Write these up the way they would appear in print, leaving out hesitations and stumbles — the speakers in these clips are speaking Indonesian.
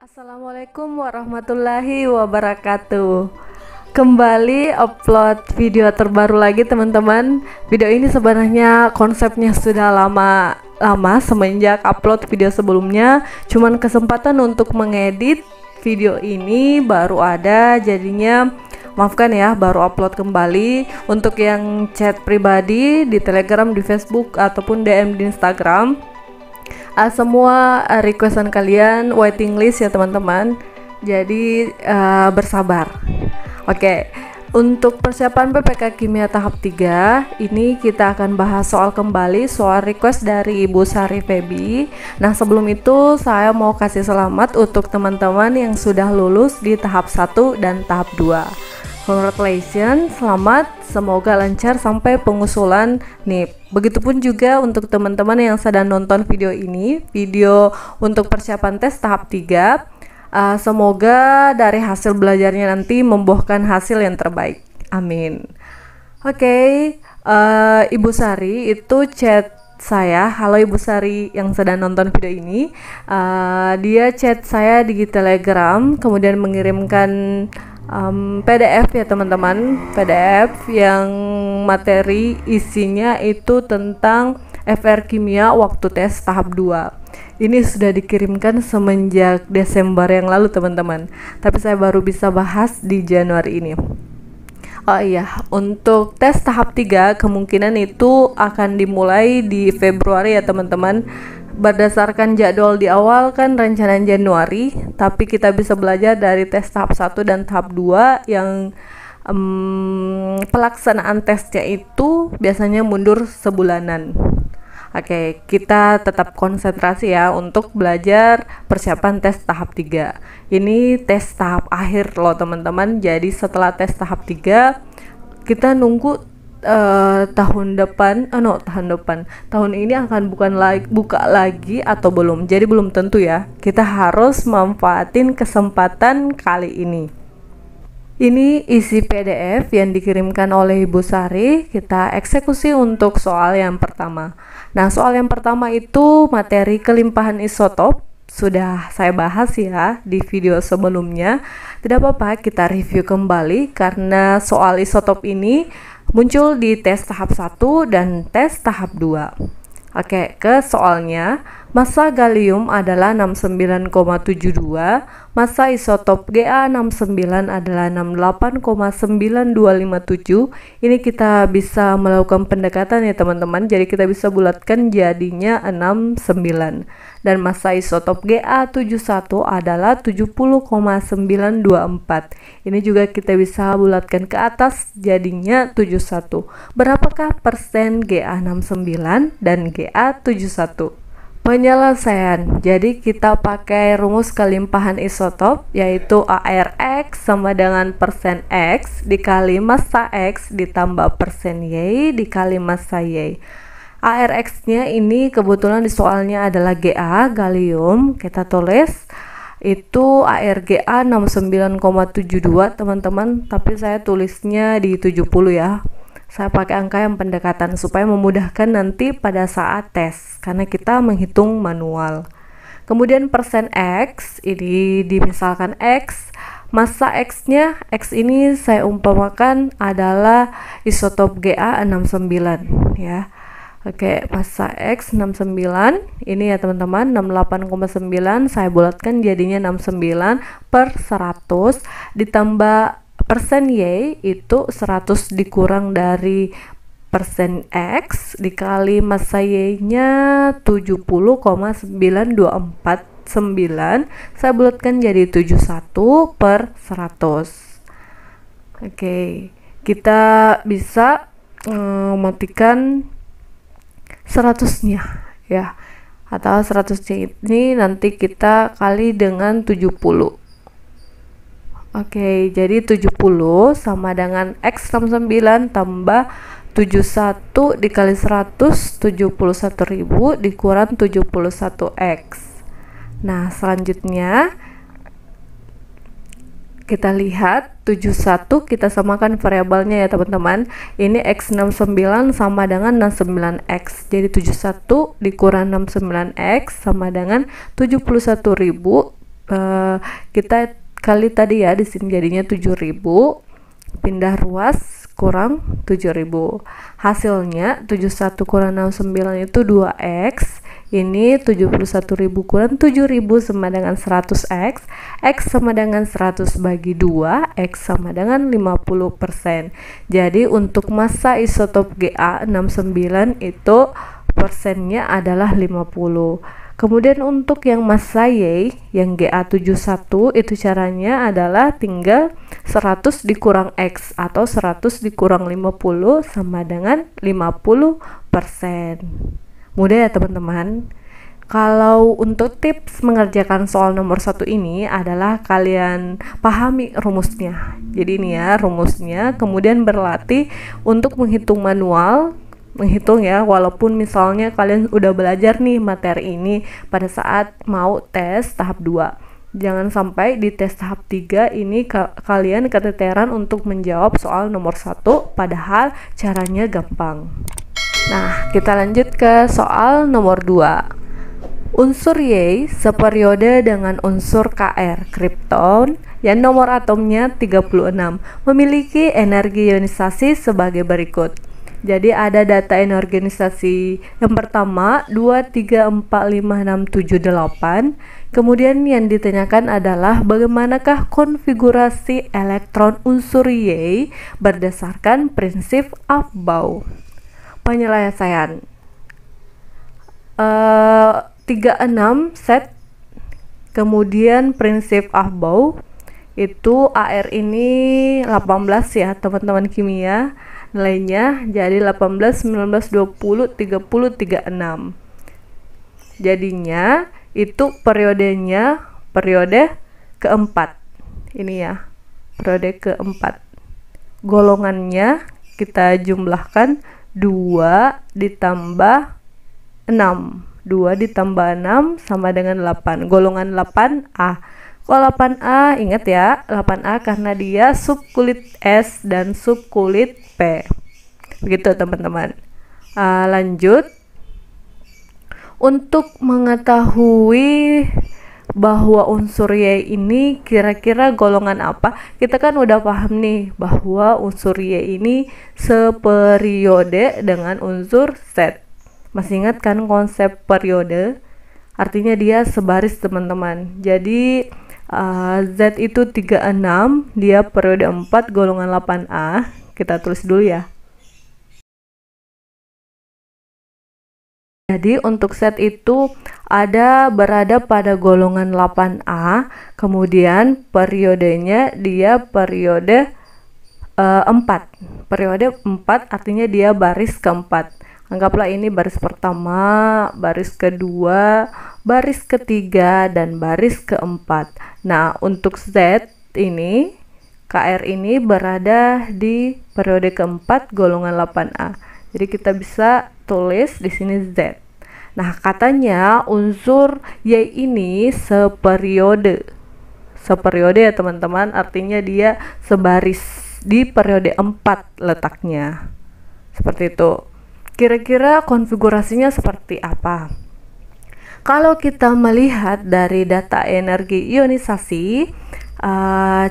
Assalamualaikum warahmatullahi wabarakatuh. Kembali upload video terbaru lagi teman-teman. Video ini sebenarnya konsepnya sudah lama semenjak upload video sebelumnya. Cuman kesempatan untuk mengedit video ini baru ada, jadinya maafkan ya, baru upload kembali. Untuk yang chat pribadi di Telegram, di Facebook ataupun DM di Instagram, semua requestan kalian waiting list ya teman-teman, jadi bersabar. Oke, untuk persiapan PPK Kimia tahap 3 ini kita akan bahas soal request dari Ibu Sari Febi. Nah, sebelum itu saya mau kasih selamat untuk teman-teman yang sudah lulus di tahap 1 dan tahap 2. Congratulations, selamat, semoga lancar sampai pengusulan NIP. Begitupun juga untuk teman-teman yang sedang nonton video ini, video untuk persiapan tes tahap 3. Semoga dari hasil belajarnya nanti membuahkan hasil yang terbaik. Amin. Oke, Ibu Sari itu chat saya. Halo Ibu Sari yang sedang nonton video ini. Dia chat saya di Telegram, kemudian mengirimkan PDF ya teman-teman, PDF yang materi isinya itu tentang FR Kimia waktu tes tahap 2. Ini sudah dikirimkan semenjak Desember yang lalu teman-teman, tapi saya baru bisa bahas di Januari ini. Oh iya, untuk tes tahap 3 kemungkinan itu akan dimulai di Februari ya teman-teman. Berdasarkan jadwal di awal kan rencana Januari, tapi kita bisa belajar dari tes tahap 1 dan tahap 2 yang pelaksanaan tesnya itu biasanya mundur sebulanan. Oke, kita tetap konsentrasi ya untuk belajar persiapan tes tahap 3. Ini tes tahap akhir loh teman-teman. Jadi setelah tes tahap 3 kita nunggu tahun ini akan buka lagi atau belum. Jadi belum tentu ya. Kita harus manfaatin kesempatan kali ini. Ini isi PDF yang dikirimkan oleh Ibu Sari. Kita eksekusi untuk soal yang pertama. Nah, soal yang pertama itu materi kelimpahan isotop. Sudah saya bahas ya di video sebelumnya. Tidak apa-apa, kita review kembali karena soal isotop ini muncul di tes tahap 1 dan tes tahap 2. Oke, ke soalnya. Massa gallium adalah 69,72, massa isotop Ga69 adalah 68,9257. Ini kita bisa melakukan pendekatan ya teman-teman. Jadi kita bisa bulatkan jadinya 69. Dan massa isotop Ga71 adalah 70,924. Ini juga kita bisa bulatkan ke atas jadinya 71. Berapakah persen Ga69 dan Ga71? Penyelesaian. Jadi kita pakai rumus kelimpahan isotop, yaitu ARX sama dengan persen X dikali massa X ditambah persen Y dikali massa Y. ARX nya ini kebetulan di soalnya adalah Ga, gallium. Kita tulis itu ARGA 69,72 teman-teman, tapi saya tulisnya di 70 ya. Saya pakai angka yang pendekatan supaya memudahkan nanti pada saat tes karena kita menghitung manual. Kemudian persen X ini dimisalkan X, massa X-nya, X ini saya umpamakan adalah isotop Ga69 ya. Oke, massa X 69 ini ya teman-teman, 68,9 saya bulatkan jadinya 69 per 100 ditambah persen Y itu 100 dikurang dari persen X dikali massa Y nya 70,9249, saya bulatkan jadi 71 per 100. Oke, kita bisa matikan 100 nya ya, atau 100 nya ini nanti kita kali dengan 70. Oke, jadi 70 sama dengan X69 tambah 71 dikali 100, 71.000 dikurang 71X. Nah, selanjutnya kita lihat 71 kita samakan variabelnya ya teman-teman. Ini X69 sama dengan 69X. Jadi 71 dikurang 69X sama dengan 71.000 kita kali tadi ya, di sini jadinya 7.000, pindah ruas kurang 7.000. Hasilnya 71 kurang 69 itu 2x. Ini 71.000 kurang 7.000 sama dengan 100x. X sama dengan 100 bagi 2, X sama dengan 50%. Jadi untuk massa isotop Ga69 itu persennya adalah 50. Kemudian untuk yang massa Y, yang Ga71, itu caranya adalah tinggal 100 dikurang X atau 100 dikurang 50 sama dengan 50%. Mudah ya teman-teman. Kalau untuk tips mengerjakan soal nomor 1 ini adalah kalian pahami rumusnya. Jadi ini ya rumusnya, kemudian berlatih untuk menghitung manual, menghitung ya, walaupun misalnya kalian udah belajar nih materi ini pada saat mau tes tahap 2. Jangan sampai di tes tahap 3 ini kalian keteteran untuk menjawab soal nomor 1 padahal caranya gampang. Nah, kita lanjut ke soal nomor 2. Unsur Y seperiode dengan unsur Kr, kripton, yang nomor atomnya 36, memiliki energi ionisasi sebagai berikut. Jadi ada data energi ionisasi yang pertama 2, 3, 4, 5, 6, 7, 8. Kemudian yang ditanyakan adalah bagaimanakah konfigurasi elektron unsur Y berdasarkan prinsip Aufbau. Penyelesaian 36 set, kemudian prinsip Aufbau itu AR ini 18 ya teman-teman kimia, nilainya jadi 18, 19, 20, 30, 36. Jadinya itu periodenya periode keempat ini ya, periode keempat. Golongannya kita jumlahkan 2 ditambah 6, 2 ditambah 6 sama dengan 8, golongan 8A. Kalau 8A, ingat ya, 8A karena dia subkulit S dan subkulit P. Begitu teman-teman. Lanjut. Untuk mengetahui bahwa unsur Y ini kira-kira golongan apa, kita kan udah paham nih bahwa unsur Y ini seperiode dengan unsur Z. Masih ingat kan konsep periode? Artinya dia sebaris teman-teman. Jadi Z itu 36, dia periode 4 golongan 8A. Kita tulis dulu ya. Jadi untuk Z itu berada pada golongan 8A, kemudian periodenya dia periode 4. Periode 4 artinya dia baris keempat. Anggaplah ini baris pertama, baris kedua, baris ketiga, dan baris keempat. Nah, untuk Z ini, KR ini berada di periode keempat golongan 8A. Jadi kita bisa tulis di sini Z. Nah, katanya unsur Y ini seperiode. Seperiode ya teman-teman, artinya dia sebaris di periode 4 letaknya. Seperti itu. Kira-kira konfigurasinya seperti apa? Kalau kita melihat dari data energi ionisasi,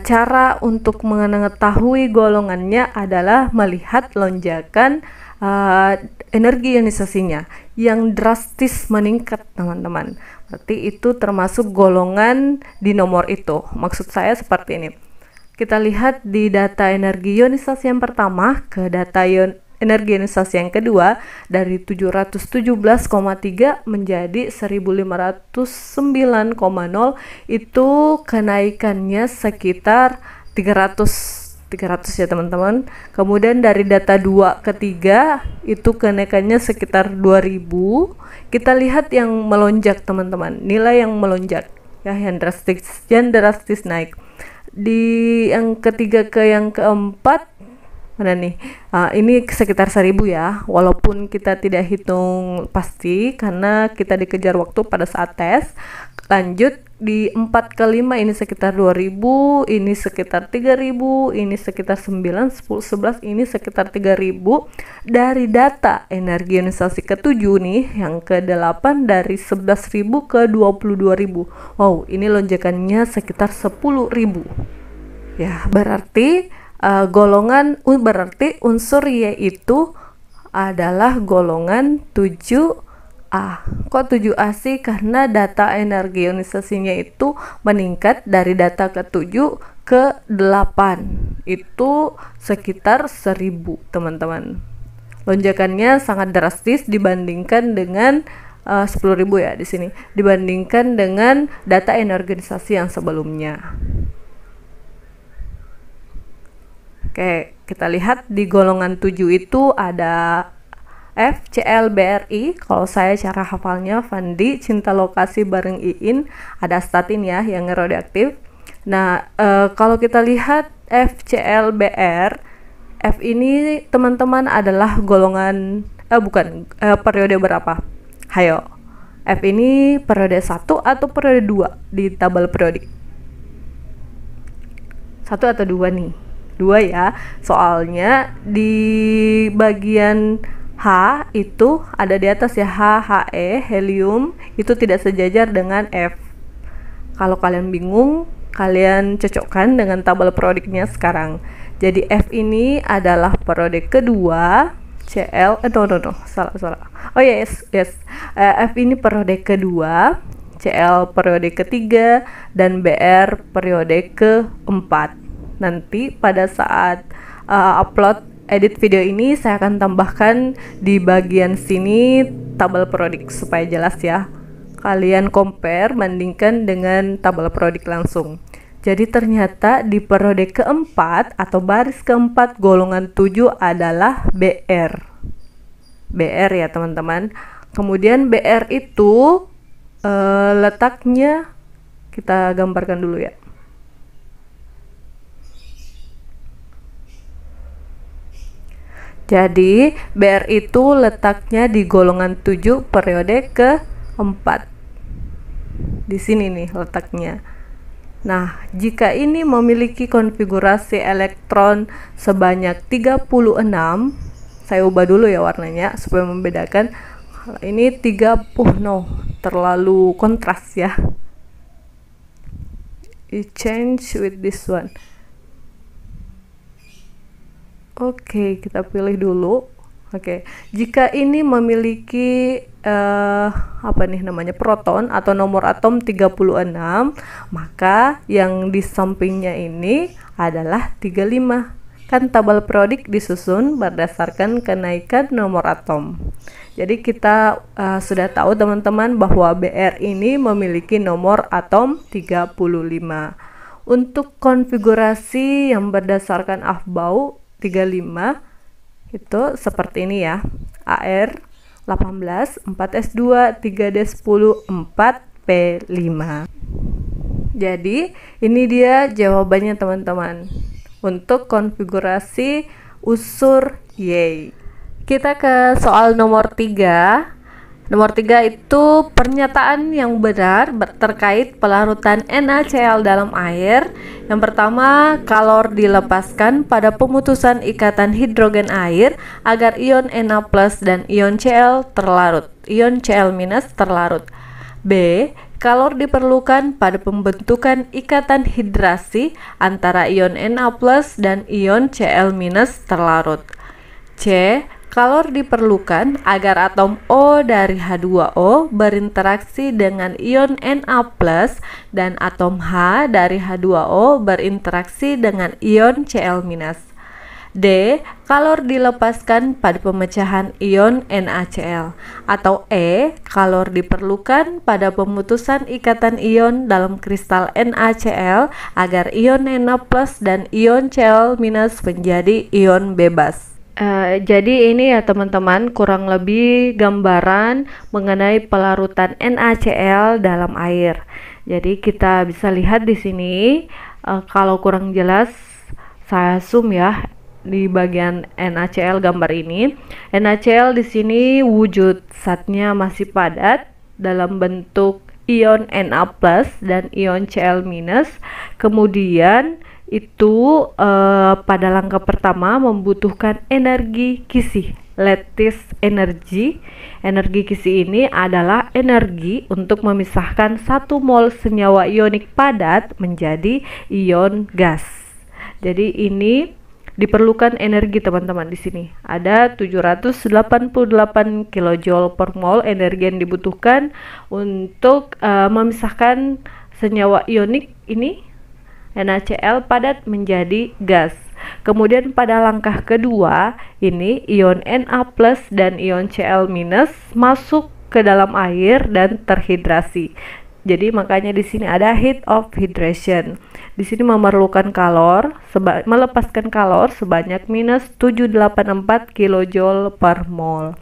cara untuk mengetahui golongannya adalah melihat lonjakan energi ionisasinya yang drastis meningkat teman-teman. Berarti itu termasuk golongan di nomor itu. Maksud saya seperti ini. Kita lihat di data energi ionisasi yang pertama ke data energi ionisasi yang kedua, dari 717,3 menjadi 1509,0, itu kenaikannya sekitar 300 ya teman-teman. Kemudian dari data 2 ke 3 itu kenaikannya sekitar 2000. Kita lihat yang melonjak teman-teman, nilai yang melonjak ya, yang drastis naik. Di yang ketiga ke yang keempat mana nih? Ini sekitar 1000 ya, walaupun kita tidak hitung pasti karena kita dikejar waktu pada saat tes. Lanjut di 4 ke 5 ini sekitar 2000, ini sekitar 3000, ini sekitar 9, 10, 11, ini sekitar 3000. Dari data energi ionisasi ke-7 nih, yang ke-8 dari 11.000 ke 22.000. Wow, ini lonjakannya sekitar 10.000. Ya, berarti berarti unsur Y itu adalah golongan 7A. Kok 7A sih? Karena data energi ionisasinya itu meningkat dari data ke-7 ke 8. Itu sekitar 1000, teman-teman. Lonjakannya sangat drastis dibandingkan dengan 10.000 ya di sini. Dibandingkan dengan data energi ionisasi yang sebelumnya. Oke, kita lihat di golongan 7 itu ada F, CL, BRI. Kalau saya cara hafalnya Fandi, cinta lokasi bareng Iin, ada statin ya yang radioaktif. Nah, kalau kita lihat F, CL, BR, F ini teman-teman adalah golongan periode berapa? Hayo. F ini periode 1 atau periode 2 di tabel periodik? 1 atau 2 nih? 2 ya. Soalnya di bagian H itu ada di atas ya, He, helium, itu tidak sejajar dengan F. Kalau kalian bingung, kalian cocokkan dengan tabel periodiknya sekarang. Jadi F ini adalah periode kedua, CL, salah. Oh yes. F ini periode kedua, CL periode ketiga, dan BR periode keempat. Nanti pada saat upload edit video ini saya akan tambahkan di bagian sini tabel periodik supaya jelas ya. Kalian compare, bandingkan dengan tabel periodik langsung. Jadi ternyata di periode keempat atau baris keempat golongan 7 adalah BR. BR ya teman-teman. Kemudian BR itu letaknya kita gambarkan dulu ya. Jadi BR itu letaknya di golongan 7 periode keempat. Di sini nih letaknya. Nah, jika ini memiliki konfigurasi elektron sebanyak 36, saya ubah dulu ya warnanya supaya membedakan. Ini 30, terlalu kontras ya. I change with this one. Oke, kita pilih dulu. Oke, jika ini memiliki proton atau nomor atom 36, maka yang di sampingnya ini adalah 35. Kan tabel periodik disusun berdasarkan kenaikan nomor atom. Jadi kita sudah tahu teman-teman bahwa BR ini memiliki nomor atom 35. Untuk konfigurasi yang berdasarkan Aufbau 35 itu seperti ini ya. AR 18, 4S2, 3D10, 4P5. Jadi ini dia jawabannya teman-teman untuk konfigurasi unsur Y. Kita ke soal nomor 3. Nomor 3 itu pernyataan yang benar terkait pelarutan NaCl dalam air. Yang pertama, kalor dilepaskan pada pemutusan ikatan hidrogen air agar ion Na+ dan ion Cl terlarut, ion Cl- terlarut. B. Kalor diperlukan pada pembentukan ikatan hidrasi antara ion Na+ dan ion Cl- terlarut. C. Kalor diperlukan agar atom O dari H2O berinteraksi dengan ion Na+ dan atom H dari H2O berinteraksi dengan ion Cl-. D. Kalor dilepaskan pada pemecahan ion NaCl. Atau E. Kalor diperlukan pada pemutusan ikatan ion dalam kristal NaCl agar ion Na+ dan ion Cl- menjadi ion bebas. Jadi ini ya teman-teman kurang lebih gambaran mengenai pelarutan NaCl dalam air. Jadi kita bisa lihat di sini, kalau kurang jelas saya zoom ya di bagian NaCl gambar ini. NaCl di sini wujud zatnya masih padat dalam bentuk ion Na+ dan ion Cl-. Kemudian itu pada langkah pertama membutuhkan energi Kisi, lattice energy. Energi Kisi ini adalah energi untuk memisahkan 1 mol senyawa ionik padat menjadi ion gas. Jadi ini diperlukan energi teman-teman. Di sini ada 788 kJ per mol energi yang dibutuhkan untuk memisahkan senyawa ionik ini NaCl padat menjadi gas. Kemudian pada langkah kedua ini ion Na+ dan ion Cl- masuk ke dalam air dan terhidrasi. Jadi makanya di sini ada heat of hydration. Di sini memerlukan melepaskan kalor sebanyak minus 784 kJ per mol.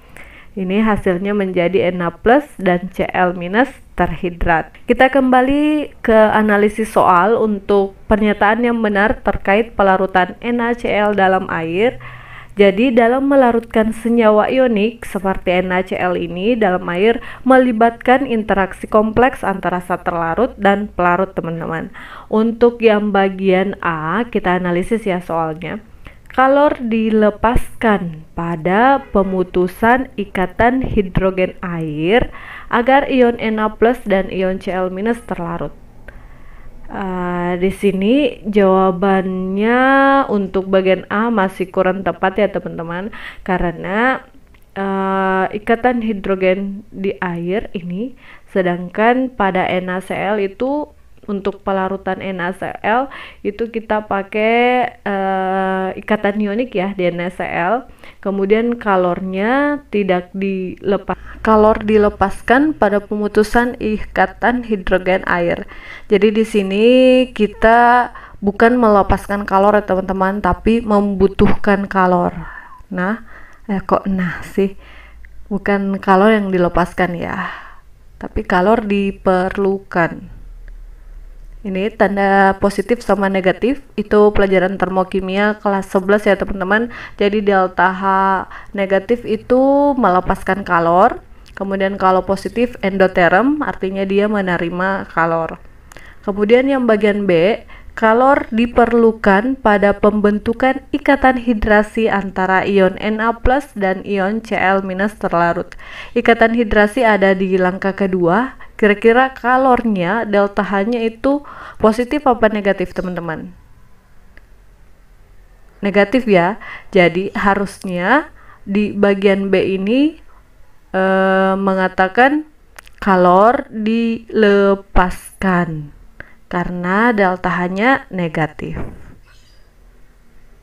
Ini hasilnya menjadi Na+ dan Cl- terhidrat. Kita kembali ke analisis soal untuk pernyataan yang benar terkait pelarutan NaCl dalam air. Jadi dalam melarutkan senyawa ionik seperti NaCl ini dalam air melibatkan interaksi kompleks antara zat terlarut dan pelarut teman-teman. Untuk yang bagian A kita analisis ya soalnya. Kalor dilepaskan pada pemutusan ikatan hidrogen air agar ion Na+ dan ion Cl- terlarut. Di sini jawabannya untuk bagian A masih kurang tepat ya teman-teman, karena ikatan hidrogen di air ini, sedangkan pada NaCl itu untuk pelarutan NaCl itu kita pakai ikatan ionik ya di NaCl. Kemudian kalor dilepaskan pada pemutusan ikatan hidrogen air. Jadi di sini kita bukan melepaskan kalor ya teman-teman, tapi membutuhkan kalor. Bukan kalor yang dilepaskan ya, tapi kalor diperlukan. Ini tanda positif sama negatif, itu pelajaran termokimia kelas 11 ya teman-teman. Jadi delta H negatif itu melepaskan kalor, kemudian kalau positif endoterm artinya dia menerima kalor. Kemudian yang bagian B, kalor diperlukan pada pembentukan ikatan hidrasi antara ion Na+ dan ion Cl- terlarut. Ikatan hidrasi ada di langkah kedua. Kira-kira kalornya delta H-nya itu positif apa negatif teman-teman? Negatif ya. Jadi harusnya di bagian B ini mengatakan kalor dilepaskan karena delta H-nya negatif.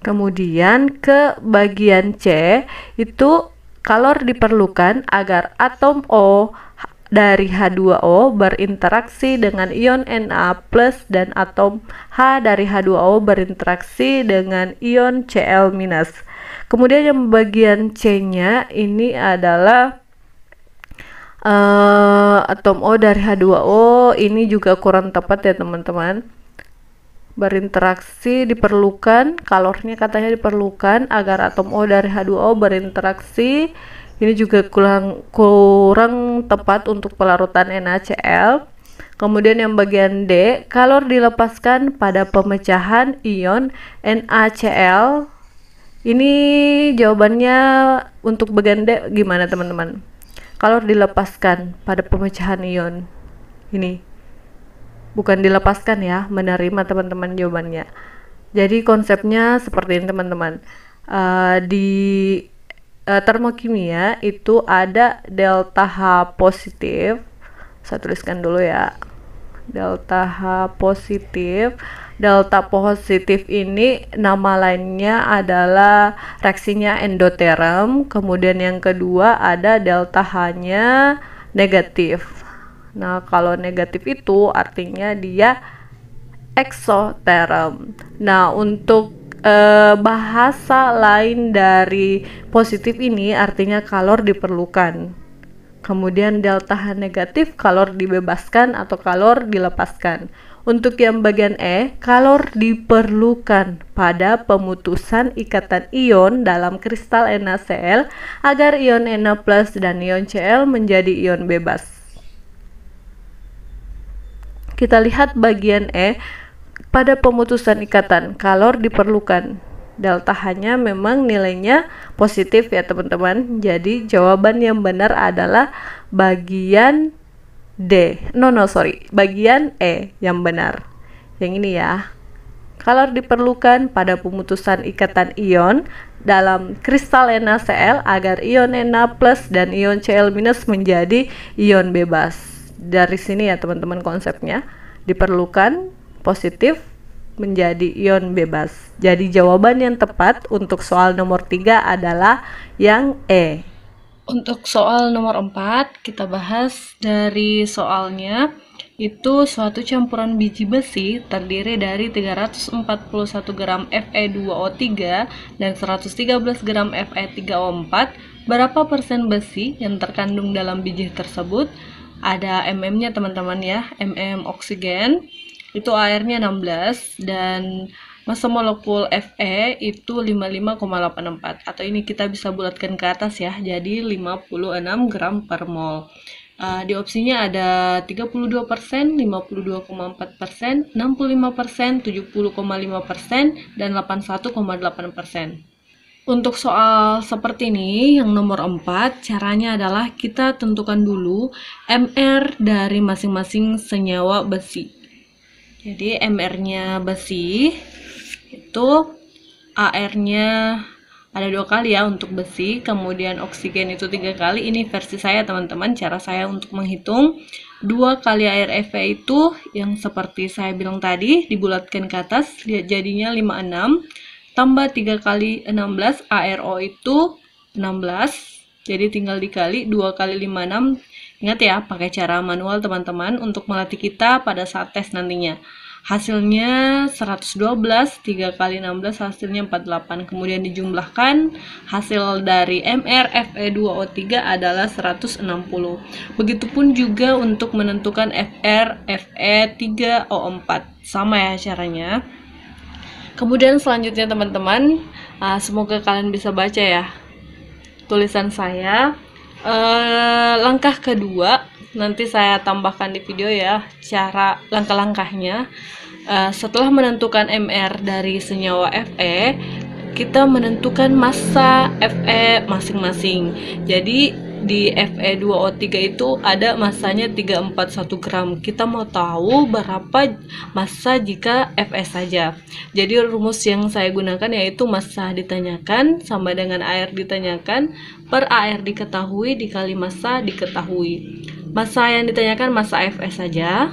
Kemudian ke bagian C itu kalor diperlukan agar atom O dari H2O berinteraksi dengan ion Na+ dan atom H dari H2O berinteraksi dengan ion Cl-. Kemudian yang bagian C-nya ini adalah atom O dari H2O, ini juga kurang tepat ya teman-teman. Berinteraksi diperlukan, kalornya katanya diperlukan agar atom O dari H2O berinteraksi. Ini juga kurang tepat untuk pelarutan NaCl. Kemudian yang bagian D, kalor dilepaskan pada pemecahan ion NaCl. Ini jawabannya untuk bagian D gimana teman-teman? Kalor dilepaskan pada pemecahan ion. Ini bukan dilepaskan ya, menerima teman-teman jawabannya. Jadi konsepnya seperti ini teman-teman. Di termokimia itu ada delta H positif. Saya tuliskan dulu ya, delta H positif. Delta positif ini nama lainnya adalah reaksinya endoterm. Kemudian yang kedua ada delta H-nya negatif. Nah kalau negatif itu artinya dia exotherm. Nah untuk bahasa lain dari positif ini artinya kalor diperlukan. Kemudian delta H negatif, kalor dibebaskan atau kalor dilepaskan. Untuk yang bagian E, kalor diperlukan pada pemutusan ikatan ion dalam kristal NaCl agar ion Na+ dan ion Cl menjadi ion bebas. Kita lihat bagian E, pada pemutusan ikatan kalor diperlukan. Delta H-nya memang nilainya positif ya teman-teman. Jadi jawaban yang benar adalah bagian D. Bagian E yang benar. Yang ini ya. Kalor diperlukan pada pemutusan ikatan ion dalam kristal NaCl agar ion Na+ dan ion Cl- menjadi ion bebas. Dari sini ya teman-teman konsepnya. Diperlukan positif menjadi ion bebas. Jadi jawaban yang tepat untuk soal nomor 3 adalah yang E. Untuk soal nomor 4 kita bahas dari soalnya. Itu suatu campuran biji besi terdiri dari 341 gram Fe2O3 dan 113 gram Fe3O4. Berapa persen besi yang terkandung dalam biji tersebut? Ada mm-nya teman-teman ya, mm oksigen. Itu airnya 16 dan massa molekul Fe itu 55,84, atau ini kita bisa bulatkan ke atas ya, jadi 56 gram per mol. Di opsinya ada 32%, 52,4%, 65%, 70,5%, dan 81,8%. Untuk soal seperti ini, yang nomor 4, caranya adalah kita tentukan dulu MR dari masing-masing senyawa besi. Jadi MR-nya besi itu AR-nya ada 2 kali ya untuk besi, kemudian oksigen itu 3 kali. Ini versi saya teman-teman, cara saya untuk menghitung. 2 kali air Fe itu yang seperti saya bilang tadi, dibulatkan ke atas, lihat jadinya 56, tambah 3 kali 16, ARO itu 16, jadi tinggal dikali 2 kali 56. Ingat ya, pakai cara manual teman-teman untuk melatih kita pada saat tes nantinya. Hasilnya 112, 3 kali 16 hasilnya 48. Kemudian dijumlahkan, hasil dari MR Fe2O3 adalah 160. Begitupun juga untuk menentukan FR Fe3O4. Sama ya caranya. Kemudian selanjutnya teman-teman, semoga kalian bisa baca ya tulisan saya. Langkah kedua nanti saya tambahkan di video ya, cara langkah-langkahnya. Setelah menentukan MR dari senyawa Fe, kita menentukan massa Fe masing-masing. Jadi di Fe2O3 itu ada massanya 341 gram. Kita mau tahu berapa massa jika Fe saja. Jadi rumus yang saya gunakan yaitu massa ditanyakan sama dengan air ditanyakan per air diketahui dikali massa diketahui. Massa yang ditanyakan massa Fe saja.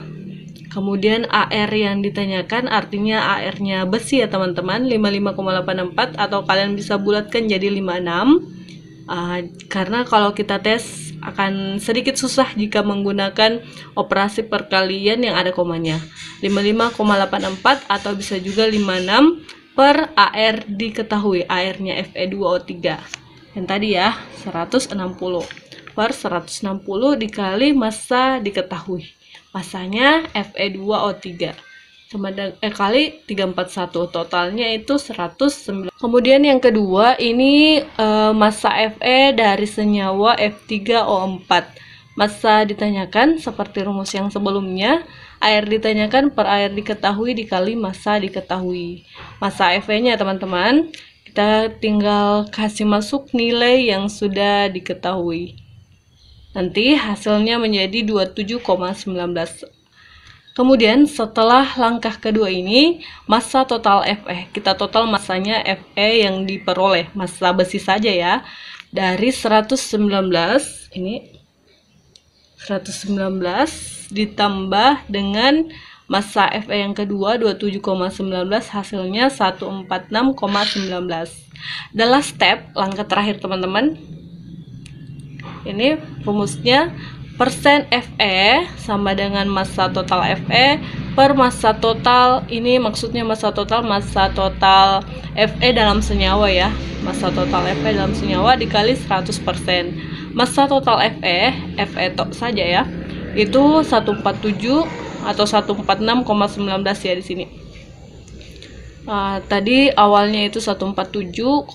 Kemudian AR yang ditanyakan artinya AR-nya besi ya teman-teman, 55,84, atau kalian bisa bulatkan jadi 56. Karena kalau kita tes akan sedikit susah jika menggunakan operasi perkalian yang ada komanya. 55,84 atau bisa juga 56 per AR diketahui, AR-nya Fe2O3 yang tadi ya, 160 per 160 dikali massa diketahui. Massanya Fe2O3 kali 341, totalnya itu 109. Kemudian yang kedua ini massa Fe dari senyawa F3O4. Massa ditanyakan seperti rumus yang sebelumnya, air ditanyakan per air diketahui dikali massa diketahui. Massa Fe-nya teman-teman, kita tinggal kasih masuk nilai yang sudah diketahui. Nanti hasilnya menjadi 27,19. Kemudian setelah langkah kedua ini, massa total Fe, kita total massanya Fe yang diperoleh, massa besi saja ya, dari 119, ini 119 ditambah dengan massa Fe yang kedua 27,19, hasilnya 146,19. Adalah step langkah terakhir teman-teman. Ini rumusnya, persen Fe sama dengan massa total Fe per massa total, ini maksudnya massa total Fe dalam senyawa ya, massa total Fe dalam senyawa dikali 100%. Massa total Fe saja ya, itu 147 atau 146,19 ya di sini. Tadi awalnya itu 147,42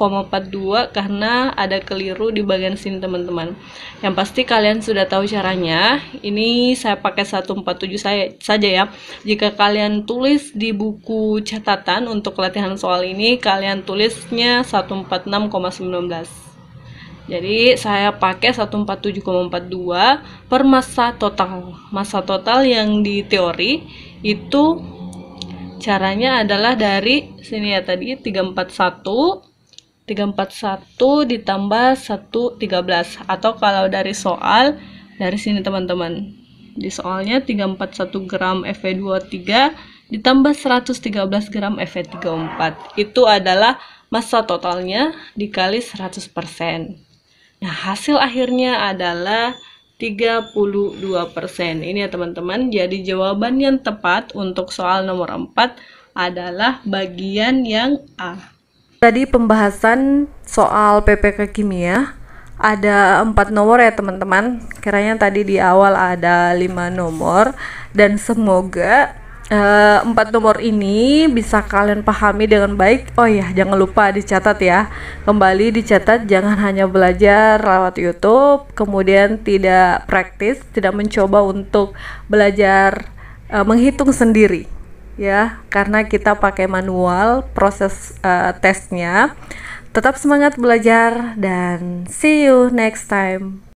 karena ada keliru di bagian sini teman-teman. Yang pasti kalian sudah tahu caranya. Ini saya pakai 147 saja ya. Jika kalian tulis di buku catatan untuk latihan soal ini, kalian tulisnya 146,19. Jadi saya pakai 147,42 per massa total. Massa total yang di teori itu caranya adalah dari sini ya, tadi 341 ditambah 113, atau kalau dari soal dari sini teman-teman, di soalnya 341 gram Fe23 ditambah 113 gram Fe34, itu adalah massa totalnya dikali 100%. Nah, hasil akhirnya adalah 32%. Ini ya teman-teman, jadi jawaban yang tepat untuk soal nomor 4 adalah bagian yang A. Tadi pembahasan soal PPK Kimia ada 4 nomor ya teman-teman. Kiranya tadi di awal ada 5 nomor, dan semoga 4 nomor ini bisa kalian pahami dengan baik. Oh ya, jangan lupa dicatat ya. Kembali dicatat, jangan hanya belajar lewat YouTube, kemudian tidak praktis, tidak mencoba untuk belajar menghitung sendiri ya, karena kita pakai manual proses tesnya. Tetap semangat belajar dan see you next time.